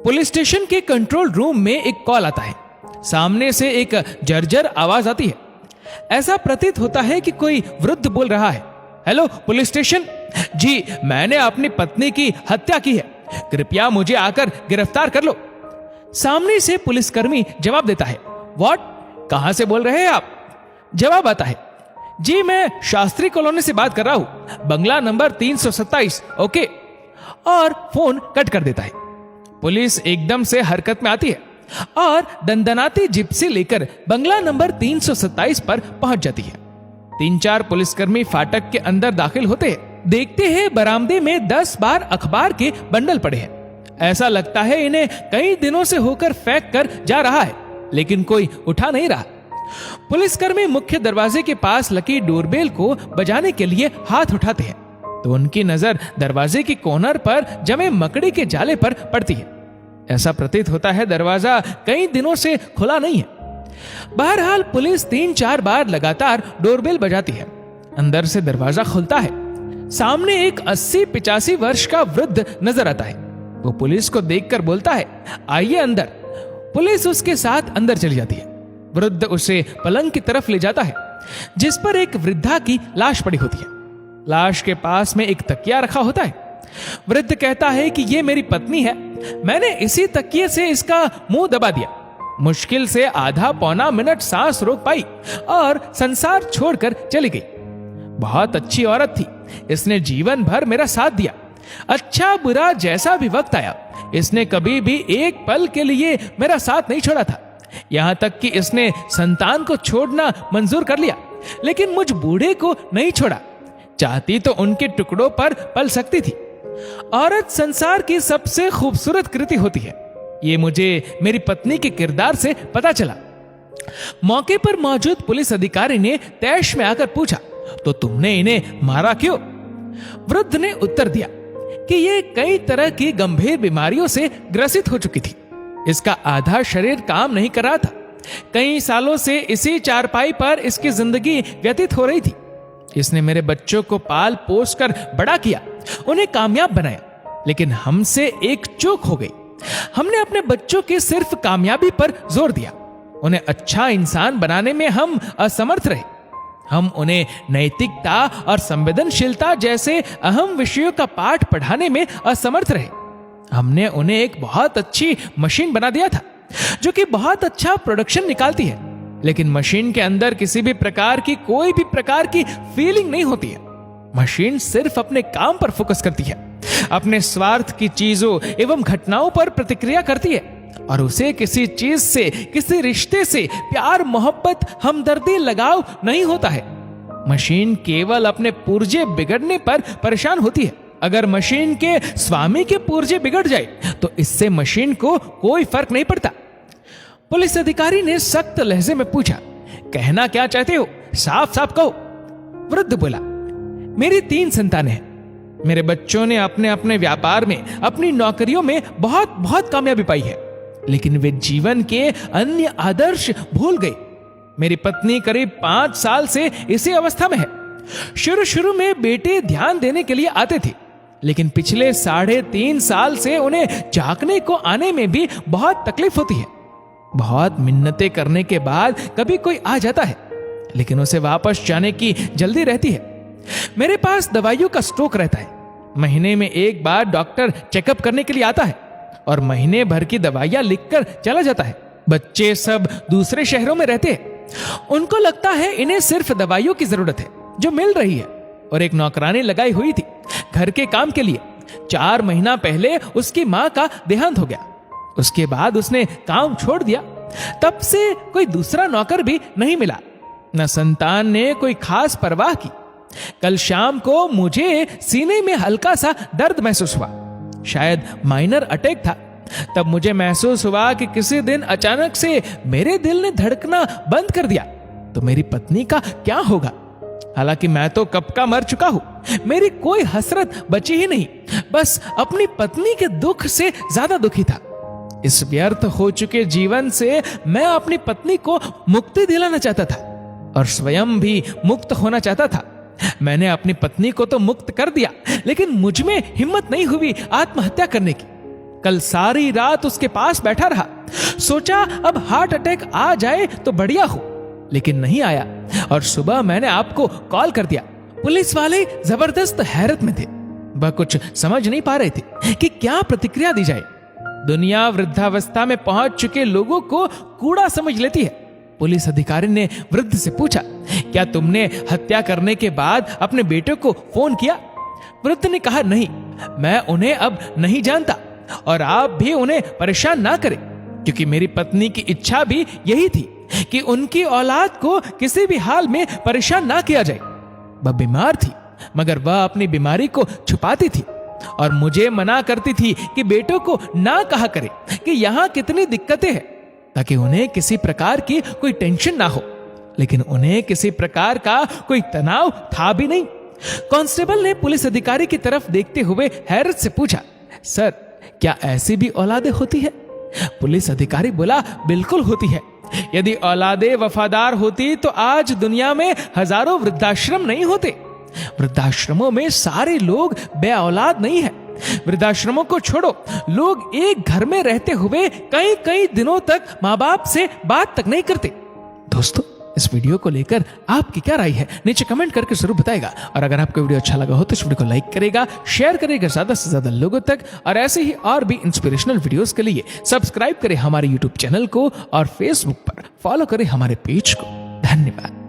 Police station के control room में एक कॉल आता है। सामने से एक जर्जर आवाज आती है। ऐसा प्रतीत होता है कि कोई वृद्ध बोल रहा है, हेलो पुलिस स्टेशन, जी मैंने अपनी पत्नी की हत्या की है, कृपया मुझे आकर गिरफ्तार कर लो। सामने से पुलिसकर्मी जवाब देता है, व्हाट, कहां से बोल रहे हैं आप? जवाब आता है, जी मैं शास्त्री कॉलोनी से बात कर रहा हूं, बंगला नंबर 327, ओके, और फोन कट कर देता है। पुलिस एकदम से हरकत में आती है और दंदनाती जिप्सी लेकर बंगला नंबर 327 पर पहुंच जाती है। 3-4 पुलिसकर्मी फाटक के अंदर दाखिल होते हैं। देखते हैं बरामदे में 10 बार अखबार के बंडल पड़े हैं। ऐसा लगता है इन्हें कई दिनों से होकर फेंक कर जा रहा है, लेकिन कोई उठा नहीं रहा। पुलिसकर्मी मुख्य दरवाजे के पास लगी डोरबेल को बजाने के लिए हाथ उठाते हैं तो उनकी नजर दरवाजे की कॉर्नर पर जमे मकड़ी के जाले पर पड़ती है। ऐसा प्रतीत होता है दरवाजा कई दिनों से खुला नहीं है। बहरहाल पुलिस 3-4 बार लगातार डोरबेल बजाती है। अंदर से दरवाजा खुलता है। सामने एक 80-85 वर्ष का वृद्ध नजर आता है। वो पुलिस को देखकर बोलता है, आइए अंदर। पुलिस उसके साथ अंदर चली जाती है। वृद्ध उसे पलंग की तरफ ले जाता है जिस पर एक वृद्धा की लाश पड़ी होती है। लाश के पास में एक तकिया रखा होता है। वृद्ध कहता है कि ये मेरी पत्नी है, मैंने इसी तकिए से इसका मुंह दबा दिया। मुश्किल से आधा-पौना मिनट सांस रोक पाई और संसार छोड़कर चली गई। बहुत अच्छी औरत थी, इसने जीवन भर मेरा साथ दिया। अच्छा बुरा जैसा भी वक्त आया, इसने कभी भी एक पल के लिए मेरा साथ नहीं छोड़ा था। यहां तक कि इसने संतान को छोड़ना मंजूर कर लिया, लेकिन मुझ बूढ़े को नहीं छोड़ा। चाहती तो उनके टुकड़ों पर पल सकती थी। औरत संसार की सबसे खूबसूरत कृति होती है, ये मुझे मेरी पत्नी के किरदार से पता चला। मौके पर मौजूद पुलिस अधिकारी ने तैश में आकर पूछा, तो तुमने इन्हें मारा क्यों? वृद्ध ने उत्तर दिया कि ये कई तरह की गंभीर बीमारियों से ग्रसित हो चुकी थी। इसका आधा शरीर काम नहीं कर रहा था। कई सालों से इसी चारपाई पर इसकी जिंदगी व्यतीत हो रही थी। इसने मेरे बच्चों को पाल पोस कर बड़ा किया, उन्हें कामयाब बनाया, लेकिन हमसे एक चूक हो गई। हमने अपने बच्चों के सिर्फ कामयाबी पर जोर दिया, उन्हें अच्छा इंसान बनाने में हम असमर्थ रहे। हम उन्हें नैतिकता और संवेदनशीलता जैसे अहम विषयों का पाठ पढ़ाने में असमर्थ रहे। हमने उन्हें एक बहुत अच्छी मशीन बना दिया था जो कि बहुत अच्छा प्रोडक्शन निकालती है, लेकिन मशीन के अंदर किसी भी प्रकार की कोई भी प्रकार की फीलिंग नहीं होती है। मशीन सिर्फ अपने काम पर फोकस करती है, अपने स्वार्थ की चीजों एवं घटनाओं पर प्रतिक्रिया करती है, और उसे किसी चीज से, किसी रिश्ते से प्यार, मोहब्बत, हमदर्दी, लगाव नहीं होता है। मशीन केवल अपने पुर्जे बिगड़ने पर परेशान होती है। अगर मशीन के स्वामी के पुर्जे बिगड़ जाए तो इससे मशीन को कोई फर्क नहीं पड़ता। पुलिस अधिकारी ने सख्त लहजे में पूछा, कहना क्या चाहते हो, साफ साफ कहो। वृद्ध बोला, मेरी 3 संतानें हैं। मेरे बच्चों ने अपने अपने व्यापार में, अपनी नौकरियों में बहुत बहुत कामयाबी पाई है, लेकिन वे जीवन के अन्य आदर्श भूल गए। मेरी पत्नी करीब 5 साल से इसी अवस्था में है। शुरू में बेटे ध्यान देने के लिए आते थे, लेकिन पिछले 3.5 साल से उन्हें झांकने को आने में भी बहुत तकलीफ होती है। बहुत मिन्नतें करने के बाद कभी कोई आ जाता है, लेकिन उसे वापस जाने की जल्दी रहती है। मेरे पास दवाइयों का स्टॉक रहता है। महीने में एक बार डॉक्टर चेकअप करने के लिए आता है और महीने भर की दवाइयां लिखकर चला जाता है। बच्चे सब दूसरे शहरों में रहते हैं। उनको लगता है इन्हें सिर्फ दवाइयों की जरूरत है जो मिल रही है, और एक नौकरानी लगाई हुई थी घर के काम के लिए। 4 महीना पहले उसकी मां का देहांत हो गया। उसके बाद उसने काम छोड़ दिया। तब से कोई दूसरा नौकर भी नहीं मिला। न संतान ने कोई खास परवाह की। कल शाम को मुझे सीने में हल्का सा दर्द महसूस हुआ, शायद माइनर अटैक था। तब मुझे महसूस हुआ कि किसी दिन अचानक से मेरे दिल ने धड़कना बंद कर दिया। तो मेरी पत्नी का क्या होगा? हालांकि मैं तो कब का मर चुका हूं। मेरी कोई हसरत बची ही नहीं, बस अपनी पत्नी के दुख से ज्यादा दुखी था। इस व्यर्थ हो चुके जीवन से मैं अपनी पत्नी को मुक्ति दिलाना चाहता था और स्वयं भी मुक्त होना चाहता था। मैंने अपनी पत्नी को तो मुक्त कर दिया, लेकिन मुझ में हिम्मत नहीं हुई आत्महत्या करने की। कल सारी रात उसके पास बैठा रहा। सोचा अब हार्ट अटैक आ जाए तो बढ़िया हो, लेकिन नहीं आया और सुबह मैंने आपको कॉल कर दिया। पुलिस वाले जबरदस्त हैरत में थे। वह कुछ समझ नहीं पा रहे थे कि क्या प्रतिक्रिया दी जाए। दुनिया वृद्धावस्था में पहुंच चुके लोगों को कूड़ा समझ लेती है। पुलिस अधिकारी ने वृद्ध से पूछा, क्या तुमने हत्या करने के बाद अपने बेटे को फोन किया? वृद्ध ने कहा, नहीं, मैं उन्हें अब नहीं जानता और आप भी उन्हें परेशान ना करें, क्योंकि मेरी पत्नी की इच्छा भी यही थी कि उनकी औलाद को किसी भी हाल में परेशान ना किया जाए। वह बीमार थी, मगर वह अपनी बीमारी को छुपाती थी और मुझे मना करती थी कि बेटों को ना कहा करे कि यहाँ कितनी दिक्कतें हैं, ताकि उन्हें किसी प्रकार की कोई टेंशन ना हो। लेकिन उन्हें किसी प्रकार का कोई तनाव था भी नहीं। कांस्टेबल ने पुलिस अधिकारी की तरफ देखते हुए हैरत से पूछा, सर, क्या ऐसी भी औलादें होती है? पुलिस अधिकारी बोला, बिल्कुल होती है। यदि औलादें वफादार होती तो आज दुनिया में हजारों वृद्धाश्रम नहीं होते। वृद्धाश्रमों में सारे लोग बे औलाद नहीं है। वृद्धाश्रमों को छोड़ो, लोग एक घर में रहते हुए कई कई दिनों तक माँ बाप से बात तक नहीं करते। दोस्तों, इस वीडियो को लेकर आपकी क्या राय है नीचे कमेंट करके जरूर बताएगा। और अगर आपको वीडियो अच्छा लगा हो तो इस वीडियो को लाइक करेगा, शेयर करेगा ज्यादा से ज्यादा लोगों तक, और ऐसे ही और भी इंस्पिरेशनल वीडियोस के लिए सब्सक्राइब करें हमारे यूट्यूब चैनल को और फेसबुक पर फॉलो करें हमारे पेज को। धन्यवाद।